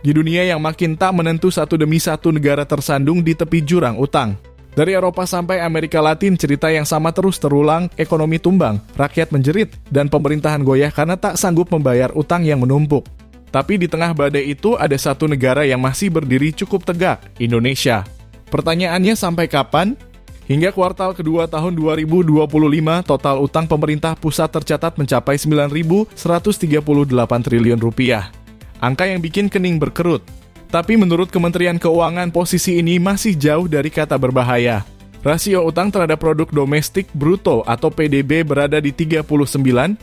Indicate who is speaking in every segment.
Speaker 1: Di dunia yang makin tak menentu, satu demi satu negara tersandung di tepi jurang utang. Dari Eropa sampai Amerika Latin, cerita yang sama terus terulang, ekonomi tumbang, rakyat menjerit, dan pemerintahan goyah karena tak sanggup membayar utang yang menumpuk. Tapi di tengah badai itu ada satu negara yang masih berdiri cukup tegak, Indonesia. Pertanyaannya, sampai kapan? Hingga kuartal kedua tahun 2025, total utang pemerintah pusat tercatat mencapai 9.138 triliun rupiah. Angka yang bikin kening berkerut. Tapi menurut Kementerian Keuangan, posisi ini masih jauh dari kata berbahaya. Rasio utang terhadap produk domestik bruto atau PDB berada di 39,86%.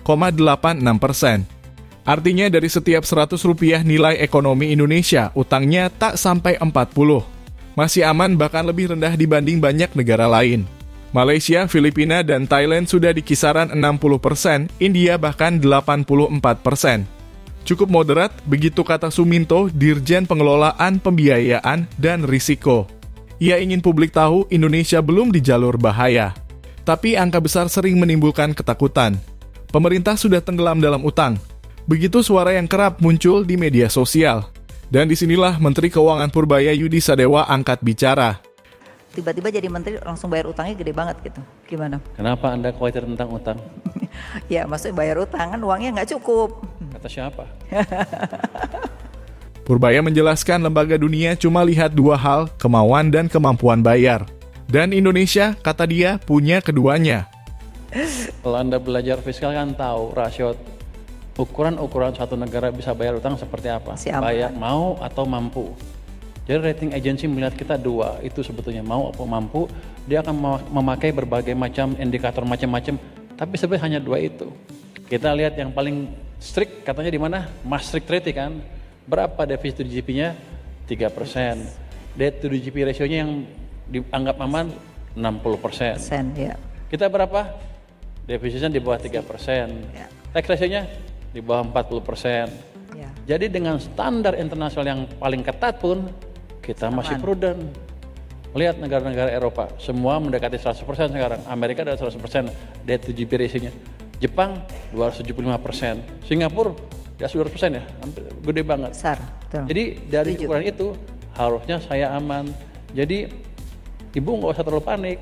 Speaker 1: Artinya dari setiap 100 rupiah nilai ekonomi Indonesia, utangnya tak sampai 40. Masih aman, bahkan lebih rendah dibanding banyak negara lain. Malaysia, Filipina, dan Thailand sudah di kisaran 60%, India bahkan 84%. Cukup moderat, begitu kata Suminto, Dirjen Pengelolaan Pembiayaan dan Risiko. Ia ingin publik tahu Indonesia belum di jalur bahaya. Tapi angka besar sering menimbulkan ketakutan. Pemerintah sudah tenggelam dalam utang. Begitu suara yang kerap muncul di media sosial. Dan disinilah Menteri Keuangan Purbaya Yudi Sadewa angkat bicara.
Speaker 2: Tiba-tiba jadi menteri langsung bayar utangnya gede banget gitu. Gimana?
Speaker 3: Kenapa Anda khawatir tentang utang?
Speaker 2: Ya maksudnya bayar utang kan uangnya nggak cukup.
Speaker 3: Kata siapa?
Speaker 1: Purbaya menjelaskan lembaga dunia cuma lihat dua hal, kemauan dan kemampuan bayar. Dan Indonesia, kata dia, punya keduanya.
Speaker 3: Kalau Anda belajar fiskal kan tahu rasio ukuran satu negara bisa bayar utang seperti apa. Bayar mau atau mampu. Jadi rating agency melihat kita dua, itu sebetulnya mau atau mampu. Dia akan memakai berbagai macam indikator macam-macam, tapi sebenarnya hanya dua itu. Kita lihat yang paling strict katanya di mana? Maastricht Treaty kan. Berapa defisit GDP-nya? 3%. Debt to GDP ratio-nya yang dianggap aman 60%.
Speaker 2: Ya.
Speaker 3: Kita berapa? Defisitnya di bawah 3%. Ya. Tax ratio-nya di bawah 40%. Ya. Jadi dengan standar internasional yang paling ketat pun kita masih prudent. Lihat negara-negara Eropa, semua mendekati 100% sekarang. Amerika ada 100% debt to GDP ratio-nya. Jepang 275%. Singapura ya 200% ya, hampir gede banget.
Speaker 2: Besar, betul.
Speaker 3: Jadi dari ukuran itu harusnya saya aman. Jadi Ibu nggak usah terlalu panik.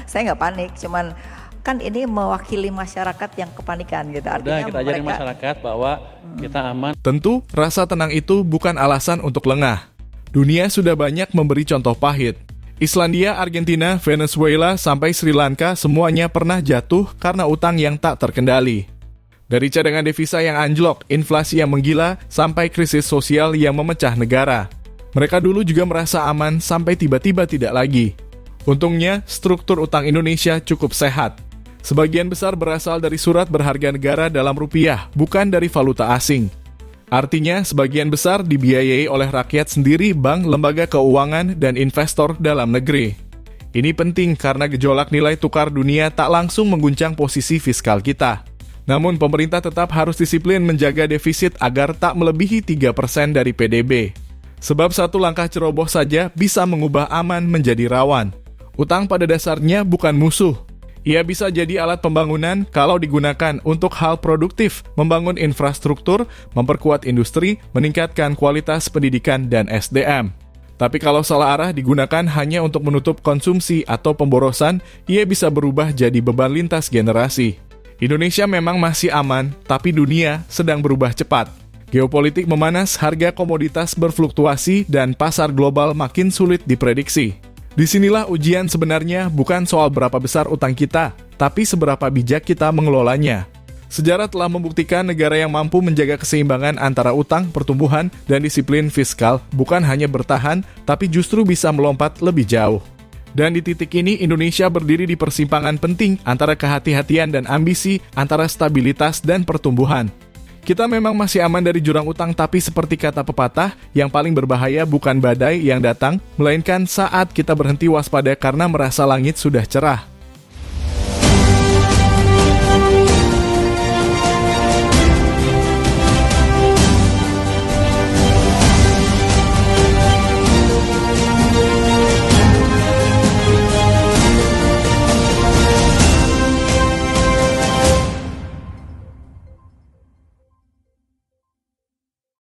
Speaker 2: Saya nggak panik, cuman kan ini mewakili masyarakat yang kepanikan gitu.
Speaker 3: Artinya kita ajarin masyarakat bahwa kita aman.
Speaker 1: Tentu rasa tenang itu bukan alasan untuk lengah. Dunia sudah banyak memberi contoh pahit. Islandia, Argentina, Venezuela, sampai Sri Lanka semuanya pernah jatuh karena utang yang tak terkendali. Dari cadangan devisa yang anjlok, inflasi yang menggila, sampai krisis sosial yang memecah negara. Mereka dulu juga merasa aman sampai tiba-tiba tidak lagi. Untungnya, struktur utang Indonesia cukup sehat. Sebagian besar berasal dari surat berharga negara dalam rupiah, bukan dari valuta asing. Artinya, sebagian besar dibiayai oleh rakyat sendiri, bank, lembaga keuangan, dan investor dalam negeri. Ini penting karena gejolak nilai tukar dunia tak langsung mengguncang posisi fiskal kita. Namun, pemerintah tetap harus disiplin menjaga defisit agar tak melebihi 3% dari PDB. Sebab satu langkah ceroboh saja bisa mengubah aman menjadi rawan. Utang pada dasarnya bukan musuh. Ia bisa jadi alat pembangunan kalau digunakan untuk hal produktif, membangun infrastruktur, memperkuat industri, meningkatkan kualitas pendidikan dan SDM. Tapi kalau salah arah digunakan hanya untuk menutup konsumsi atau pemborosan, ia bisa berubah jadi beban lintas generasi. Indonesia memang masih aman, tapi dunia sedang berubah cepat. Geopolitik memanas, harga komoditas berfluktuasi, dan pasar global makin sulit diprediksi. Disinilah ujian sebenarnya bukan soal berapa besar utang kita, tapi seberapa bijak kita mengelolanya. Sejarah telah membuktikan negara yang mampu menjaga keseimbangan antara utang, pertumbuhan, dan disiplin fiskal bukan hanya bertahan, tapi justru bisa melompat lebih jauh. Dan di titik ini Indonesia berdiri di persimpangan penting antara kehati-hatian dan ambisi, antara stabilitas dan pertumbuhan. Kita memang masih aman dari jurang utang, tapi seperti kata pepatah, yang paling berbahaya bukan badai yang datang, melainkan saat kita berhenti waspada karena merasa langit sudah cerah.